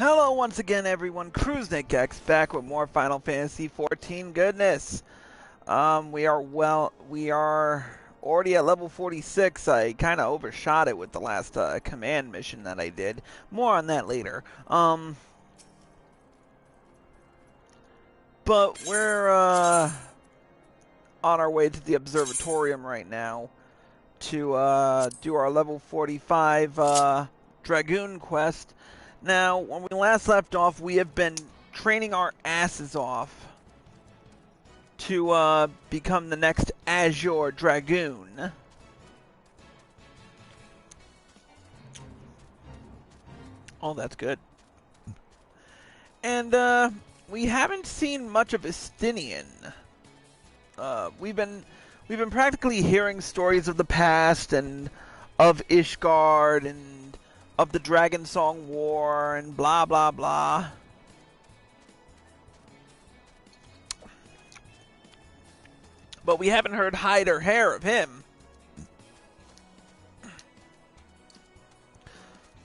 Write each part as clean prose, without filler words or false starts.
Hello once again everyone, CruiseNickX back with more Final Fantasy XIV goodness. We are already at level 46. I kind of overshot it with the last command mission that I did. More on that later. But we're on our way to the observatorium right now to do our level 45 Dragoon quest. Now, when we last left off, we have been training our asses off to become the next Azure Dragoon. Oh, that's good. And we haven't seen much of Estinian. We've been practically hearing stories of the past and of Ishgard and of the Dragon Song War and blah blah blah. But we haven't heard hide or hair of him.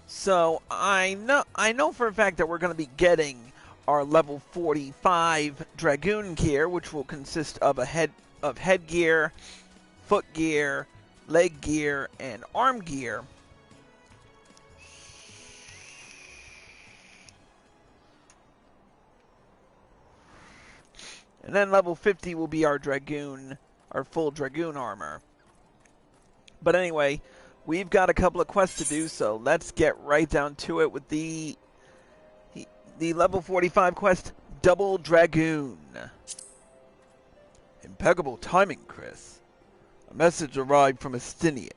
So I know for a fact that we're going to be getting our level 45 Dragoon gear, which will consist of headgear, foot gear, leg gear, and arm gear. And then level 50 will be our Dragoon, our full Dragoon armor. But anyway, we've got a couple of quests to do, so let's get right down to it with the level 45 quest, Double Dragoon. Impeccable timing, Chris. A message arrived from Estinian.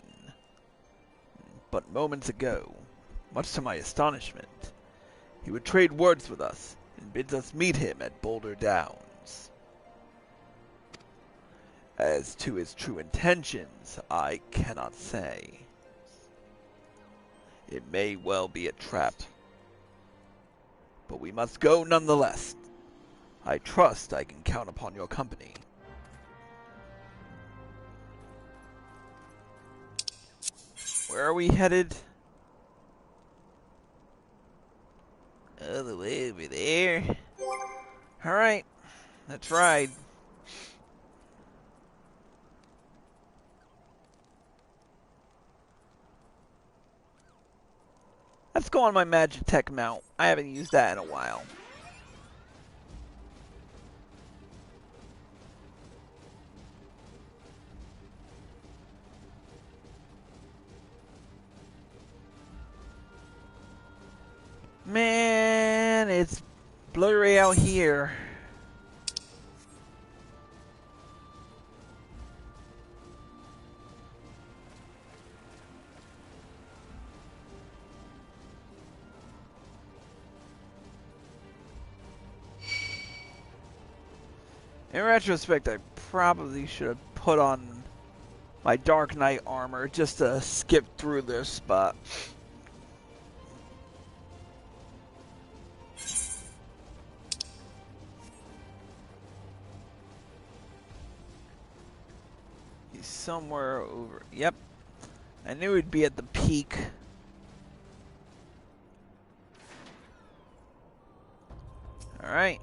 But moments ago, much to my astonishment, he would trade words with us and bids us meet him at Boulder Downs. As to his true intentions, I cannot say. It may well be a trap. But we must go nonetheless. I trust I can count upon your company. Where are we headed? All the way over there. Alright, let's ride. Let's go on my Magitech mount. I haven't used that in a while. Man, it's blurry out here. In retrospect, I probably should have put on my Dark Knight armor just to skip through this, but he's somewhere over. Yep. I knew he'd be at the peak. Alright.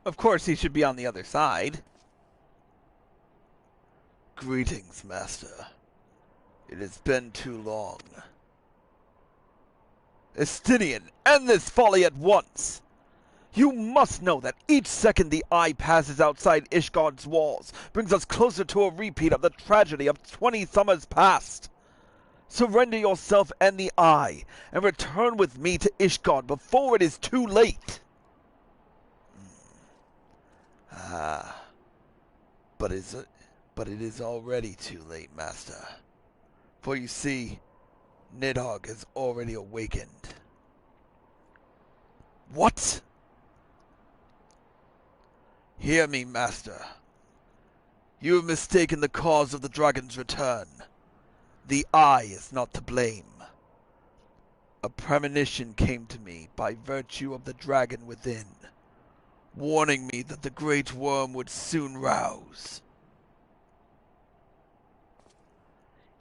Of course, he should be on the other side. Greetings, Master. It has been too long. Estinian, end this folly at once! You must know that each second the Eye passes outside Ishgard's walls brings us closer to a repeat of the tragedy of 20 summers past. Surrender yourself and the Eye, and return with me to Ishgard before it is too late. But it is already too late, Master. For you see, Nidhogg has already awakened. What? Hear me, Master. You have mistaken the cause of the dragon's return. The eye is not to blame. A premonition came to me by virtue of the dragon within, warning me that the great worm would soon rouse.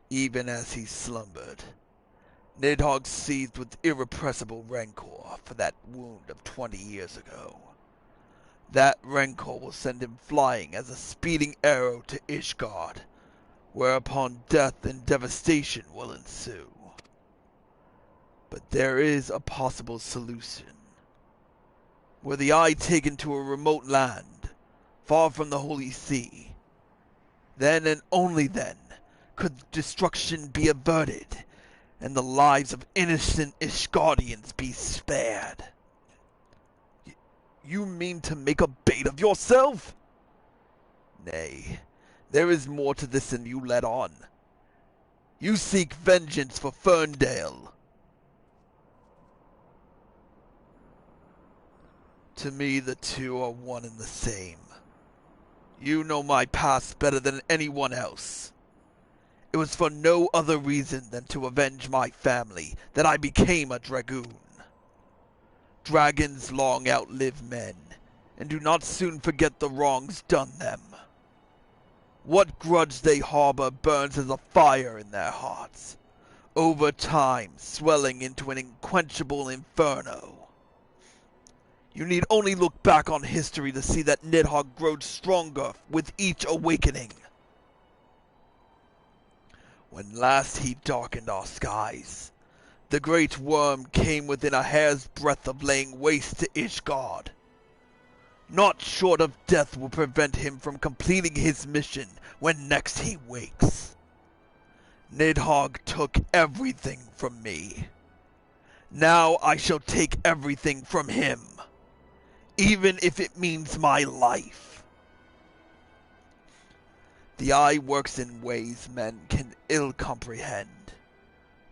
Even as he slumbered, Nidhogg seethed with irrepressible rancor for that wound of 20 years ago. That rancor will send him flying as a speeding arrow to Ishgard, whereupon death and devastation will ensue. But there is a possible solution. Were the eye taken to a remote land, far from the Holy See, then and only then could destruction be averted and the lives of innocent Ishgardians be spared. You mean to make a bait of yourself? Nay, there is more to this than you let on. You seek vengeance for Ferndale. To me, the two are one and the same. You know my past better than anyone else. It was for no other reason than to avenge my family that I became a Dragoon. Dragons long outlive men, and do not soon forget the wrongs done them. What grudge they harbor burns as a fire in their hearts, over time swelling into an unquenchable inferno. You need only look back on history to see that Nidhogg grows stronger with each awakening. When last he darkened our skies, the great worm came within a hair's breadth of laying waste to Ishgard. Naught short of death will prevent him from completing his mission when next he wakes. Nidhogg took everything from me. Now I shall take everything from him, even if it means my life. The eye works in ways men can ill comprehend,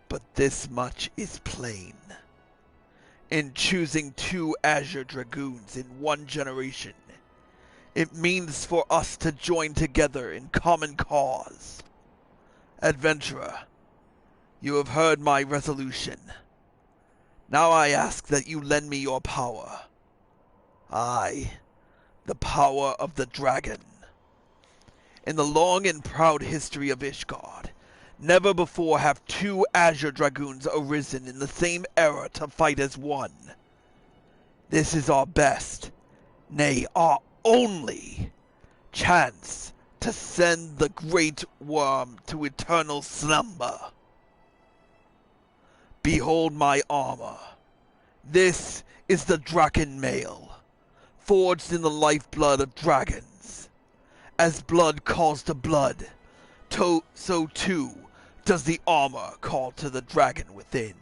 but this much is plain. In choosing two Azure Dragoons in one generation, it means for us to join together in common cause. Adventurer, you have heard my resolution. Now I ask that you lend me your power. Aye, the power of the dragon. In the long and proud history of Ishgard, never before have two Azure Dragoons arisen in the same era to fight as one. This is our best, nay, our only chance to send the great worm to eternal slumber. Behold my armor. This is the Draken mail, forged in the lifeblood of dragons. As blood calls to blood, so too does the armor call to the dragon within,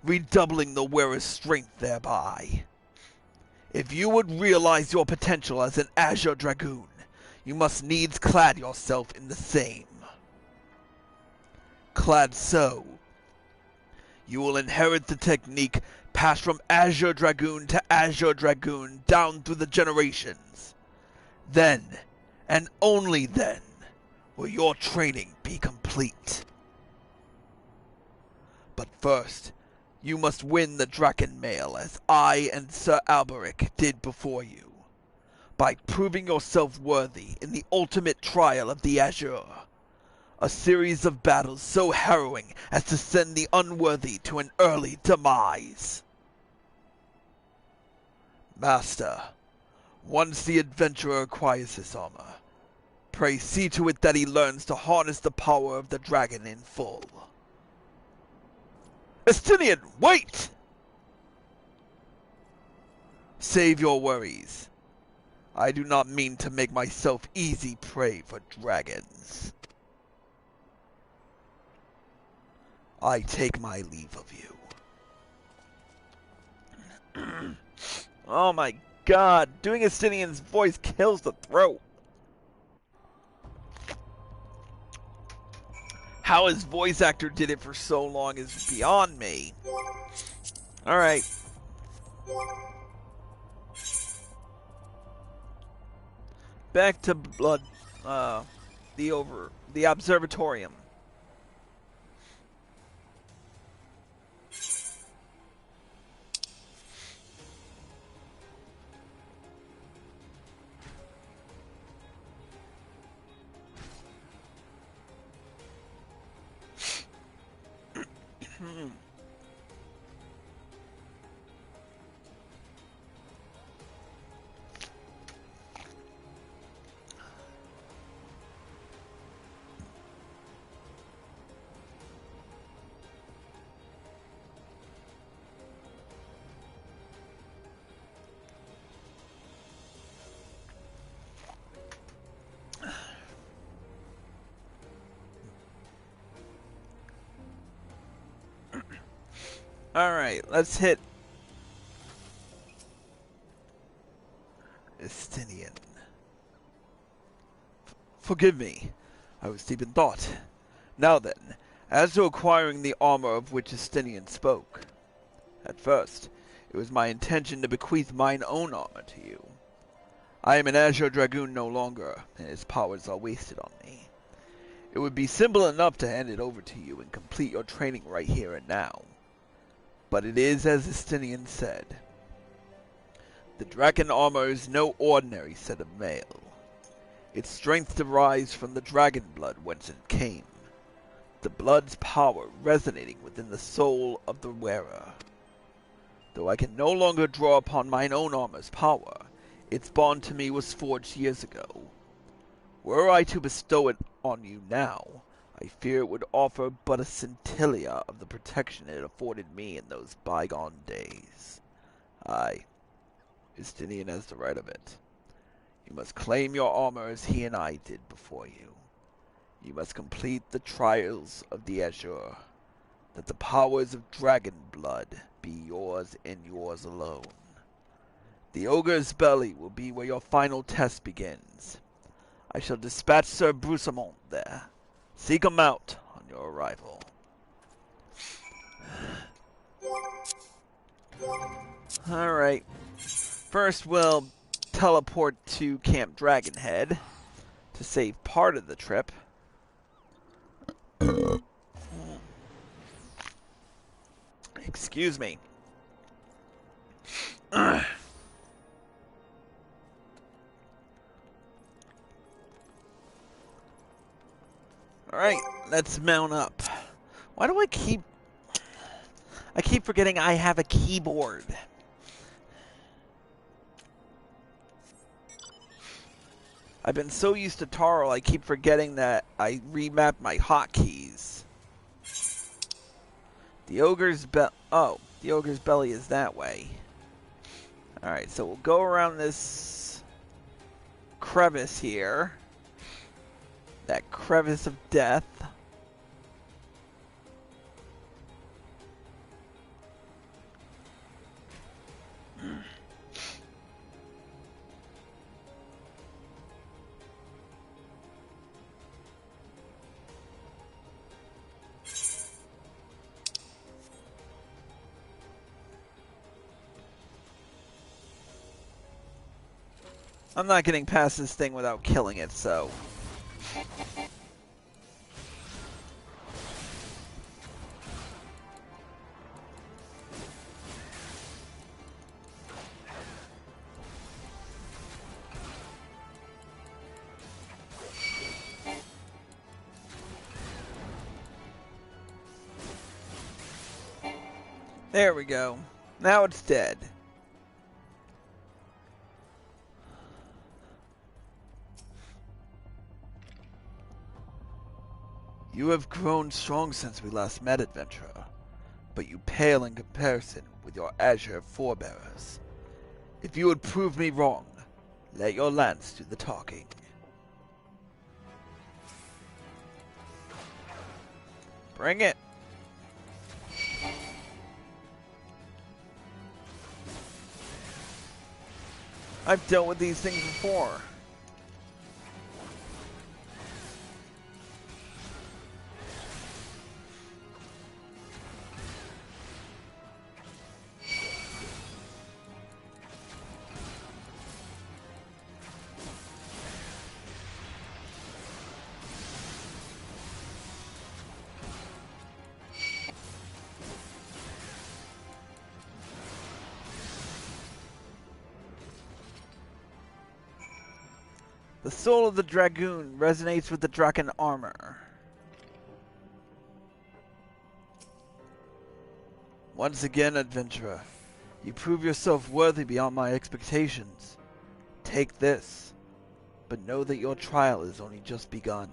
redoubling the wearer's strength thereby. If you would realize your potential as an Azure Dragoon, you must needs clad yourself in the same. Clad so, you will inherit the technique passed from Azure Dragoon to Azure Dragoon down through the generations. Then, and only then, will your training be complete. But first, you must win the Draken mail as I and Sir Alberic did before you, by proving yourself worthy in the ultimate trial of the Azure, a series of battles so harrowing as to send the unworthy to an early demise. Master, once the adventurer acquires this armor, pray see to it that he learns to harness the power of the dragon in full. Estinian, wait! Save your worries. I do not mean to make myself easy prey for dragons. I take my leave of you. Oh my god, doing Estinian's voice kills the throat. How his voice actor did it for so long is beyond me. Alright. Back to Blood uh, the observatorium. Alright, let's hit Estinian. Forgive me, I was deep in thought. Now then, as to acquiring the armor of which Estinian spoke. At first, it was my intention to bequeath mine own armor to you. I am an Azure Dragoon no longer, and his powers are wasted on me. It would be simple enough to hand it over to you and complete your training right here and now. But it is as Estinian said. The Dragon armor is no ordinary set of mail. Its strength derives from the dragon blood whence it came, the blood's power resonating within the soul of the wearer. Though I can no longer draw upon mine own armor's power, its bond to me was forged years ago. Were I to bestow it on you now, I fear it would offer but a scintilla of the protection it afforded me in those bygone days. Aye, Estinian has the right of it. You must claim your armor as he and I did before you. You must complete the trials of the Azure, that the powers of dragon blood be yours and yours alone. The ogre's belly will be where your final test begins. I shall dispatch Sir Brusamont there. Seek him out on your arrival. Alright. First we'll teleport to Camp Dragonhead to save part of the trip. Excuse me. Alright, let's mount up. Why do I keep forgetting I have a keyboard? I've been so used to Taro, I keep forgetting that I remapped my hotkeys. The ogre's the ogre's belly is that way. Alright, so we'll go around this crevice here. That crevice of death. I'm not getting past this thing without killing it, so... There we go. Now it's dead. You have grown strong since we last met, adventurer, but you pale in comparison with your azure forebearers. If you would prove me wrong, let your lance do the talking. Bring it. I've dealt with these things before. The soul of the Dragoon resonates with the Draken armor. Once again, adventurer, you prove yourself worthy beyond my expectations. Take this, but know that your trial is only just begun.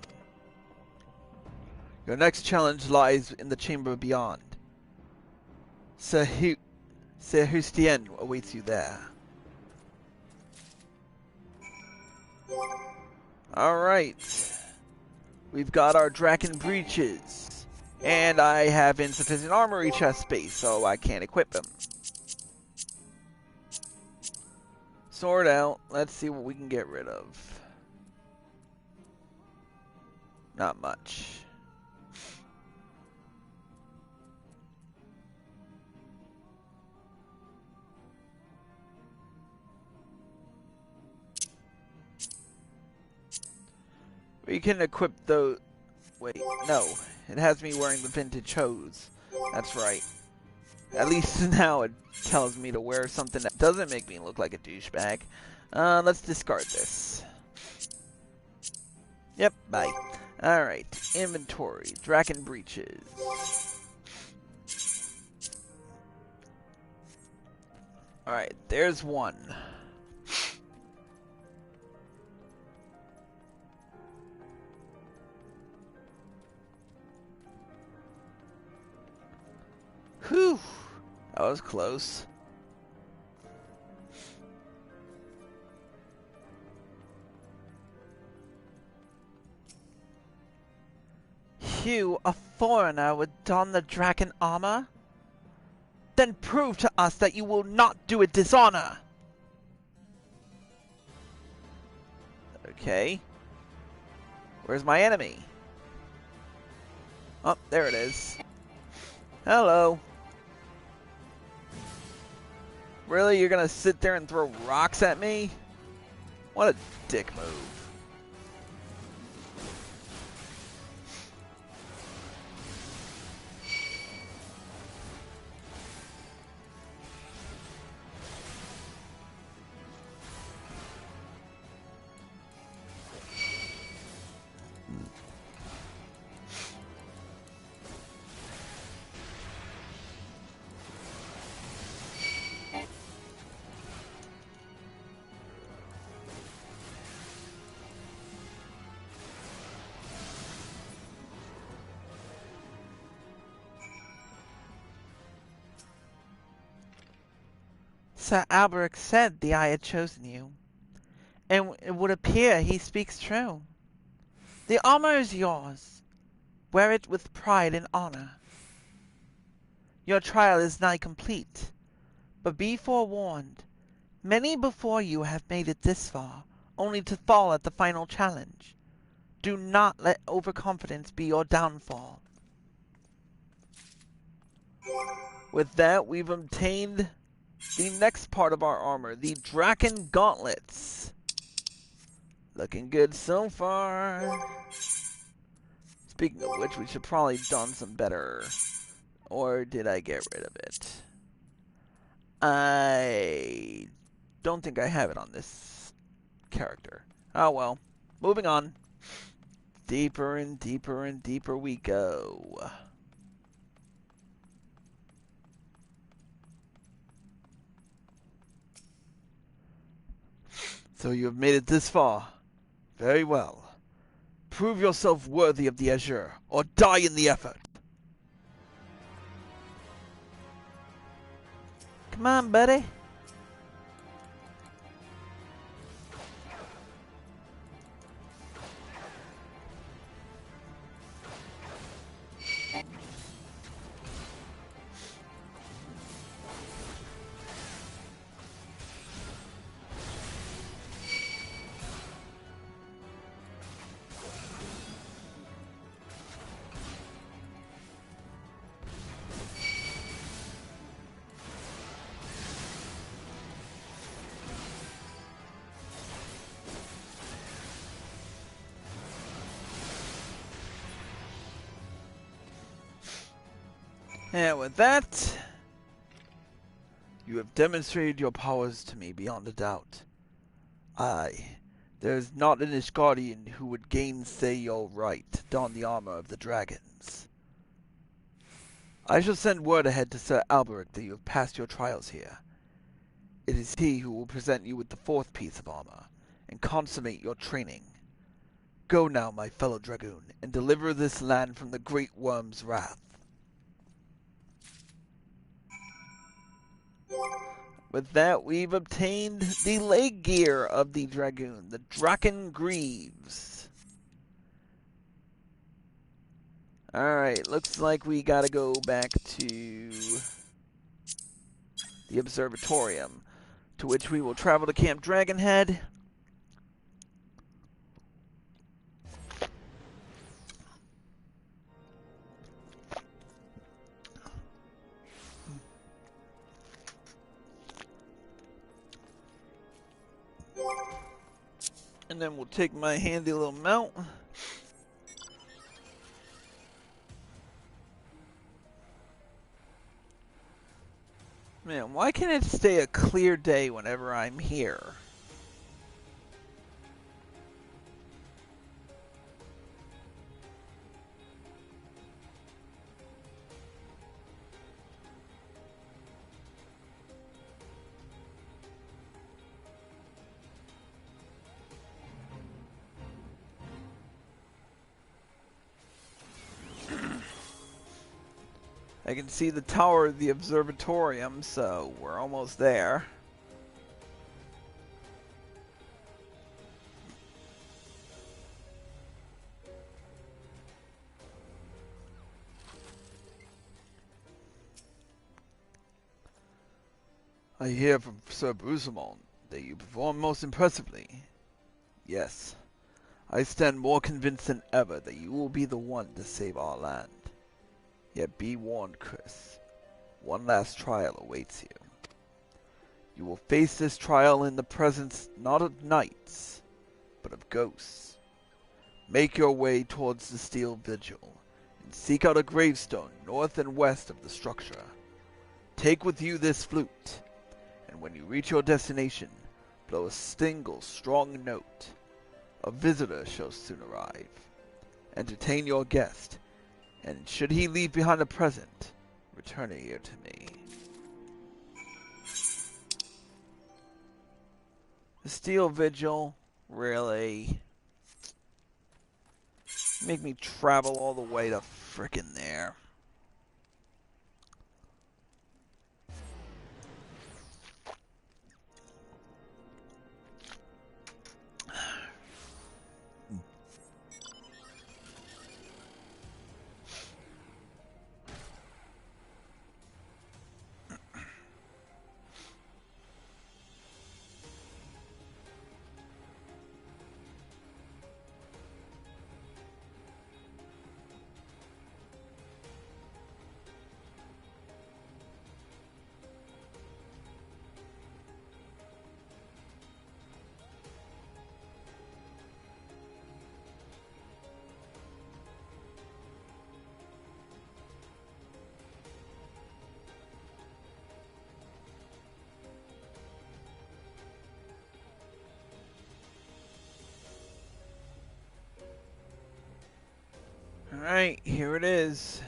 Your next challenge lies in the chamber beyond. Sehustien awaits you there. Alright. We've got our Draken breeches. And I have insufficient armory chest space, so I can't equip them. Sword out. Let's see what we can get rid of. Not much. We can equip those. Wait, no. It has me wearing the vintage hose. That's right. At least now it tells me to wear something that doesn't make me look like a douchebag. Let's discard this. Yep, bye. Alright, inventory. Draken breeches. Alright, there's one. Whew, that was close. You, a foreigner, would don the Draken armor? Then prove to us that you will not do it dishonor! Okay. Where's my enemy? Oh, there it is. Hello. Really? You're gonna sit there and throw rocks at me? What a dick move. Sir Alberic said the Eye had chosen you, and it would appear he speaks true. The armor is yours. Wear it with pride and honor. Your trial is nigh complete, but be forewarned. Many before you have made it this far, only to fall at the final challenge. Do not let overconfidence be your downfall. With that, we've obtained the next part of our armor, the Draken gauntlets. Looking good so far. Speaking of which, we should probably don some better. Or did I get rid of it? I don't think I have it on this character. Oh well. Moving on. Deeper and deeper and deeper we go. So you have made it this far. Very well. Prove yourself worthy of the Azure, or die in the effort. Come on, buddy. And with that, you have demonstrated your powers to me beyond a doubt. I There is not an Ishgardian who would gainsay your right to don the armor of the dragons. I shall send word ahead to Sir Alberic that you have passed your trials here. It is he who will present you with the fourth piece of armor, and consummate your training. Go now, my fellow Dragoon, and deliver this land from the Great Worm's wrath. With that, we've obtained the leg gear of the Dragoon, the Draken Greaves. Alright, looks like we gotta go back to the Observatorium, to which we will travel to Camp Dragonhead. And then we'll take my handy little mount. Man, why can't it stay a clear day whenever I'm here? I can see the tower of the observatorium, so we're almost there. I hear from Sir Brusamon that you perform most impressively. Yes, I stand more convinced than ever that you will be the one to save our land. Yet be warned, Chris. One last trial awaits you. You will face this trial in the presence not of knights, but of ghosts. Make your way towards the Steel Vigil, and seek out a gravestone north and west of the structure. Take with you this flute, and when you reach your destination, blow a single strong note. A visitor shall soon arrive. Entertain your guest, and should he leave behind a present, return it here to me. The Steel Vigil? Really? Make me travel all the way to frickin' there. Alright, here it is.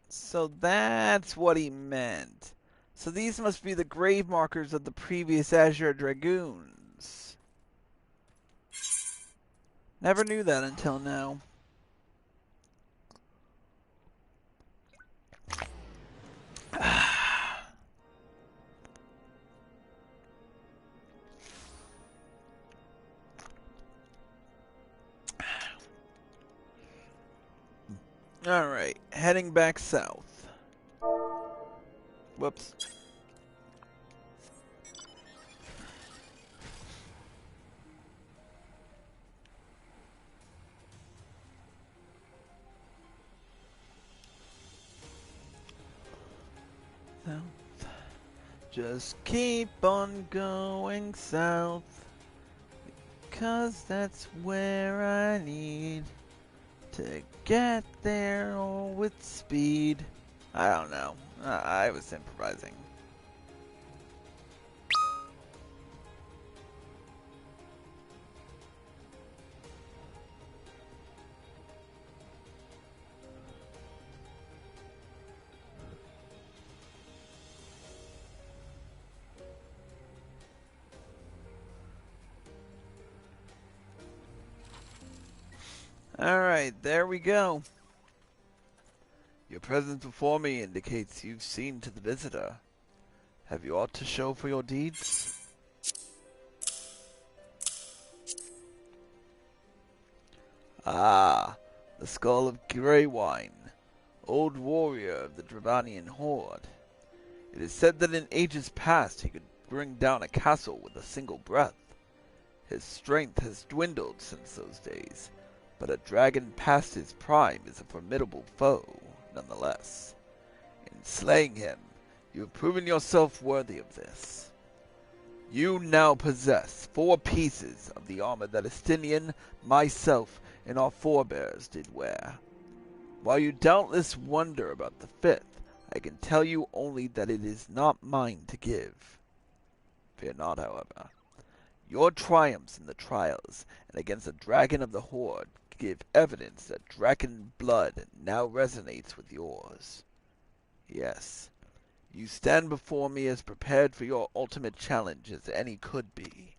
So that's what he meant. So these must be the grave markers of the previous Azure Dragoons. Never knew that until now. Alright, heading back south. Whoops. South. Just keep on going south, 'cause that's where I need to get there all with speed. I don't know. I was improvising. Alright, there we go. Your presence before me indicates you've seen to the visitor. Have you aught to show for your deeds? Ah, the skull of Greywine, old warrior of the Dravanian horde. It is said that in ages past he could bring down a castle with a single breath. His strength has dwindled since those days, but a dragon past his prime is a formidable foe, nonetheless. In slaying him, you have proven yourself worthy of this. You now possess 4 pieces of the armor that Estinian, myself, and our forebears did wear. While you doubtless wonder about the 5th, I can tell you only that it is not mine to give. Fear not, however. Your triumphs in the trials and against the dragon of the horde give evidence that dragon blood now resonates with yours. Yes, you stand before me as prepared for your ultimate challenge as any could be.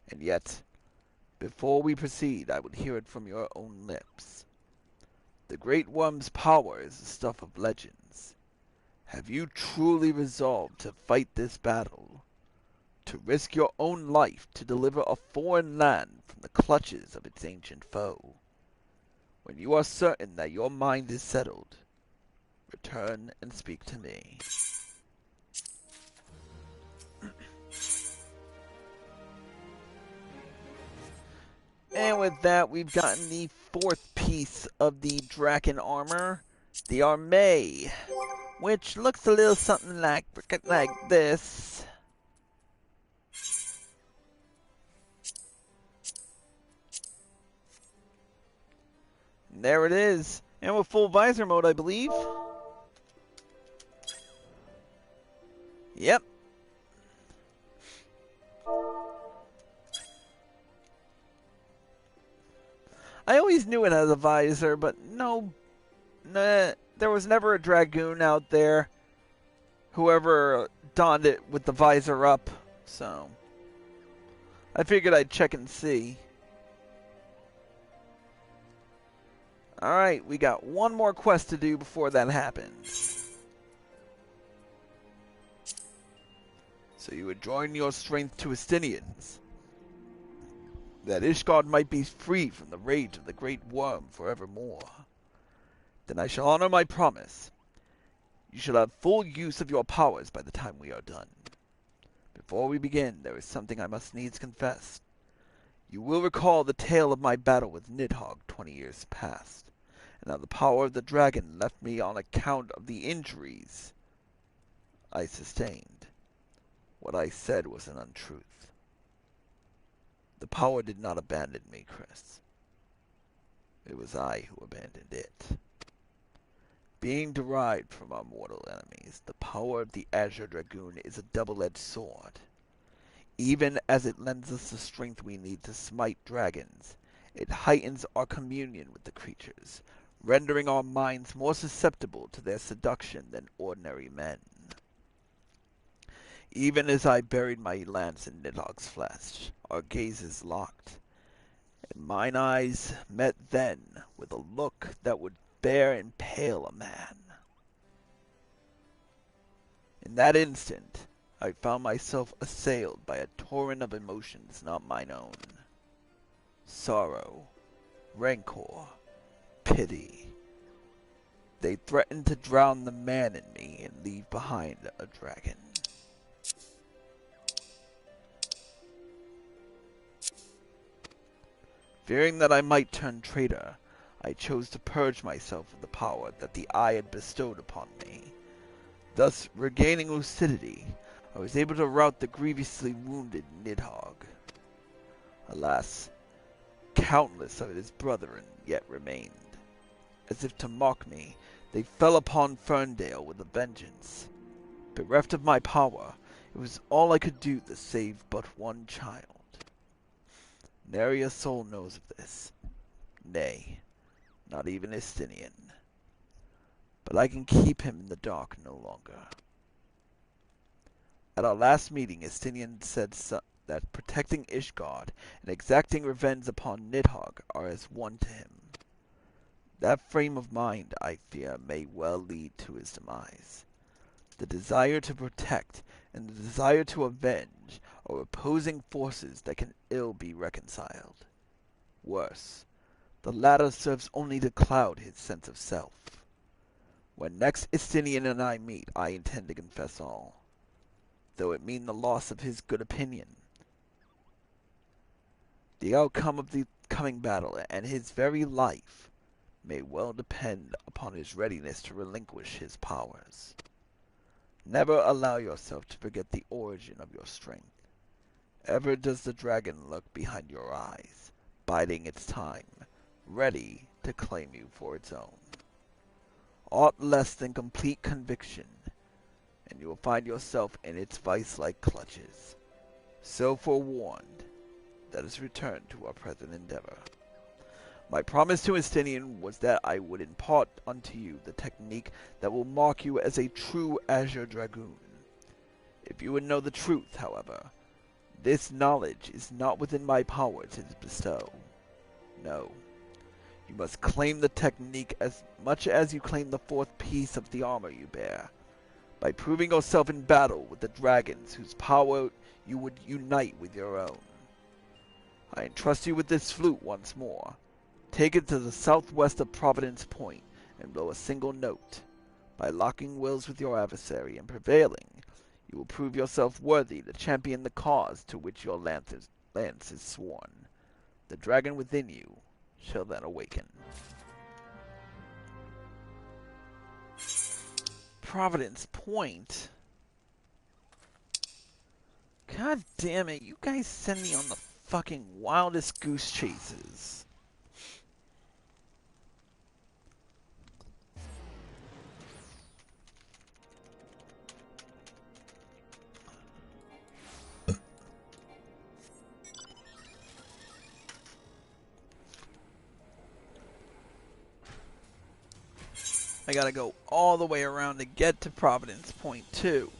And yet, before we proceed, I would hear it from your own lips. The Great Worm's power is the stuff of legends. Have you truly resolved to fight this battle? To risk your own life to deliver a foreign land from the clutches of its ancient foe? When you are certain that your mind is settled, return and speak to me. And with that, we've gotten the 4th piece of the Draken armor, the Armée, which looks a little something like this. And there it is, and with full visor mode, I believe. Yep. I always knew it has a visor, but no, nah, there was never a Dragoon out there who ever donned it with the visor up, so I figured I'd check and see. Alright, we got one more quest to do before that happens. So you would join your strength to Estinians, that Ishgard might be free from the rage of the Great Worm forevermore. Then I shall honor my promise. You shall have full use of your powers by the time we are done. Before we begin, there is something I must needs confess. You will recall the tale of my battle with Nidhogg 20 years past, and how the power of the dragon left me on account of the injuries I sustained. What I said was an untruth. The power did not abandon me, Chris. It was I who abandoned it. Being derived from our mortal enemies, the power of the Azure Dragoon is a double-edged sword. Even as it lends us the strength we need to smite dragons, it heightens our communion with the creatures, rendering our minds more susceptible to their seduction than ordinary men. Even as I buried my lance in Nidhogg's flesh, our gazes locked, and mine eyes met then with a look that would bear and pale a man. In that instant, I found myself assailed by a torrent of emotions not mine own. Sorrow, rancor, pity. They threatened to drown the man in me and leave behind a dragon. Fearing that I might turn traitor, I chose to purge myself of the power that the Eye had bestowed upon me. Thus, regaining lucidity, I was able to rout the grievously wounded Nidhogg. Alas, countless of his brethren yet remained. As if to mock me, they fell upon Ferndale with a vengeance. Bereft of my power, it was all I could do to save but one child. Nary a soul knows of this. Nay, not even Estinian. But I can keep him in the dark no longer. At our last meeting, Estinian said that protecting Ishgard and exacting revenge upon Nidhogg are as one to him. That frame of mind, I fear, may well lead to his demise. The desire to protect and the desire to avenge are opposing forces that can ill be reconciled. Worse, the latter serves only to cloud his sense of self. When next Estinian and I meet, I intend to confess all, though it mean the loss of his good opinion. The outcome of the coming battle and his very life may well depend upon his readiness to relinquish his powers. Never allow yourself to forget the origin of your strength. Ever does the dragon lurk behind your eyes, biding its time, ready to claim you for its own. Aught less than complete conviction, and you will find yourself in its vice-like clutches. So forewarned, let us return to our present endeavor. My promise to Estinian was that I would impart unto you the technique that will mark you as a true Azure Dragoon. If you would know the truth, however, this knowledge is not within my power to bestow. No. You must claim the technique as much as you claim the fourth piece of the armor you bear, by proving yourself in battle with the dragons whose power you would unite with your own. I entrust you with this flute once more. Take it to the southwest of Providence Point and blow a single note. By locking wills with your adversary and prevailing, you will prove yourself worthy to champion the cause to which your lance is sworn. The dragon within you shall then awaken. Providence Point? God damn it, you guys send me on the fucking wildest goose chases. I gotta go all the way around to get to Providence Point, too.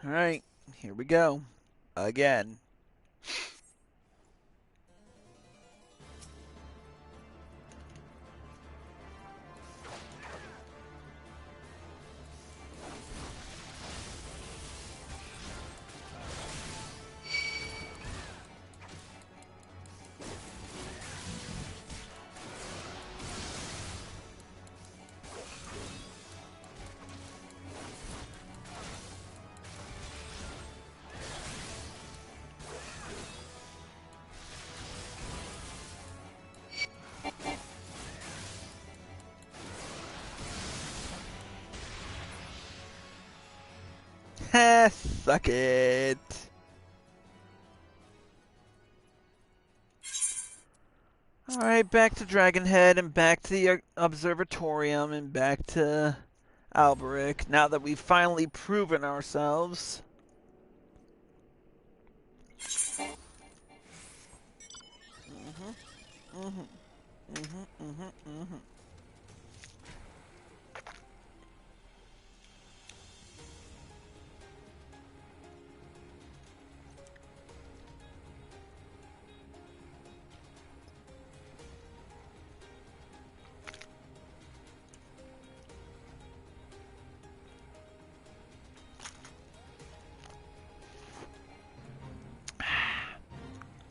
Alright, here we go. Again. Ha, suck it. Alright, back to Dragonhead and back to the Observatorium and back to Alberic, now that we've finally proven ourselves.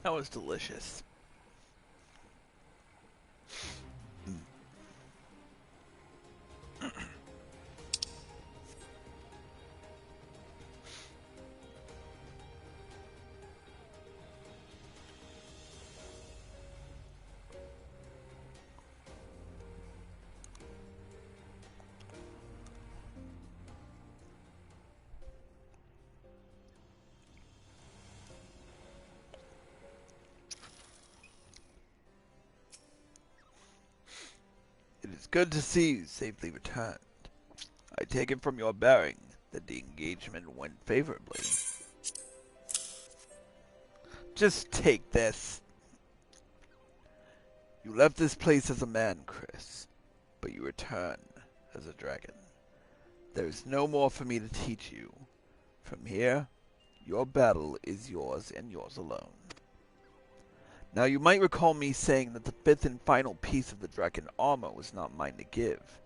That was delicious. It is good to see you safely returned. I take it from your bearing that the engagement went favorably. Just take this. You left this place as a man, Chris, but you return as a dragon. There is no more for me to teach you. From here, your battle is yours and yours alone. Now you might recall me saying that the fifth and final piece of the dragon armor was not mine to give.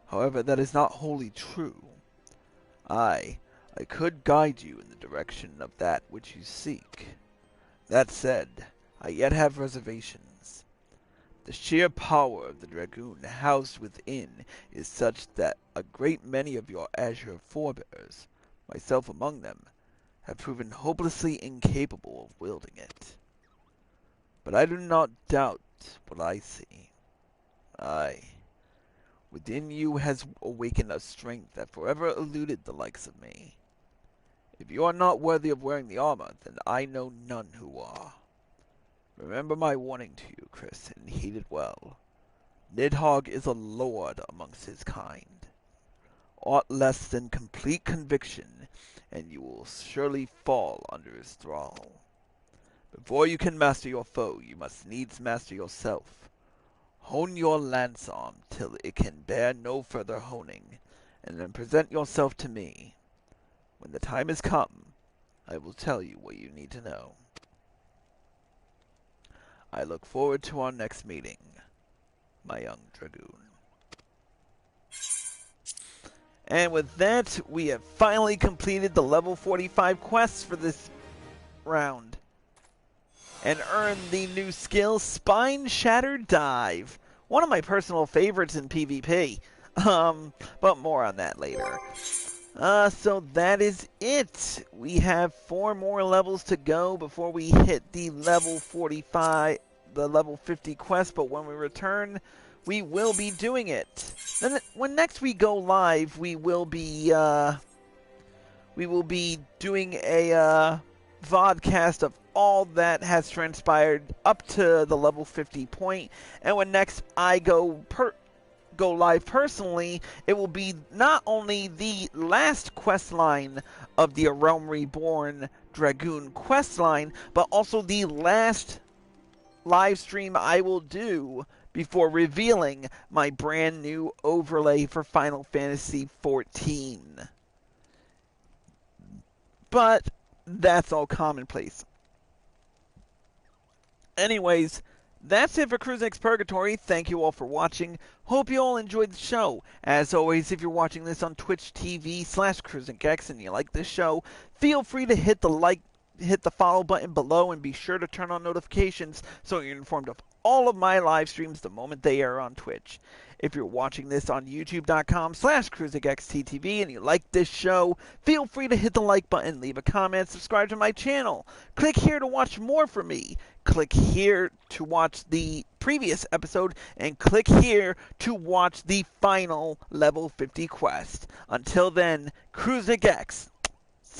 However, that is not wholly true. I could guide you in the direction of that which you seek. That said, I yet have reservations. The sheer power of the Dragoon housed within is such that a great many of your azure forebears, myself among them, have proven hopelessly incapable of wielding it. But I do not doubt what I see. Within you has awakened a strength that forever eluded the likes of me. If you are not worthy of wearing the armor, then I know none who are. Remember my warning to you, Chris, and heed it well. Nidhogg is a lord amongst his kind. Aught less than complete conviction, and you will surely fall under his thrall. Before you can master your foe, you must needs master yourself. Hone your lance arm till it can bear no further honing, and then present yourself to me. When the time has come, I will tell you what you need to know. I look forward to our next meeting, my young Dragoon. And with that, we have finally completed the level 45 quests for this round. And earned the new skill, Spine Shatter Dive. One of my personal favorites in PvP. But more on that later. So that is it. We have 4 more levels to go before we hit the level 45, the level 50 quest. But when we return, we will be doing it. Then when next we go live, we will be doing a vodcast of all that has transpired up to the level 50 point. And when next I go live personally, it will be not only the last quest line of the A Realm Reborn Dragoon quest line, but also the last live stream I will do before revealing my brand new overlay for Final Fantasy XIV. But that's all commonplace. Anyways, that's it for Cruising X Purgatory. Thank you all for watching. Hope you all enjoyed the show. As always, if you're watching this on Twitch TV/CruisingX and you like this show, feel free to hit the follow button below and be sure to turn on notifications so you're informed of all of my live streams the moment they air on Twitch. If you're watching this on youtube.com/CruisingXTTV and you like this show, feel free to hit the like button, leave a comment, subscribe to my channel. Click here to watch more from me. Click here to watch the previous episode, and click here to watch the final level 50 quest. Until then, Cruising X.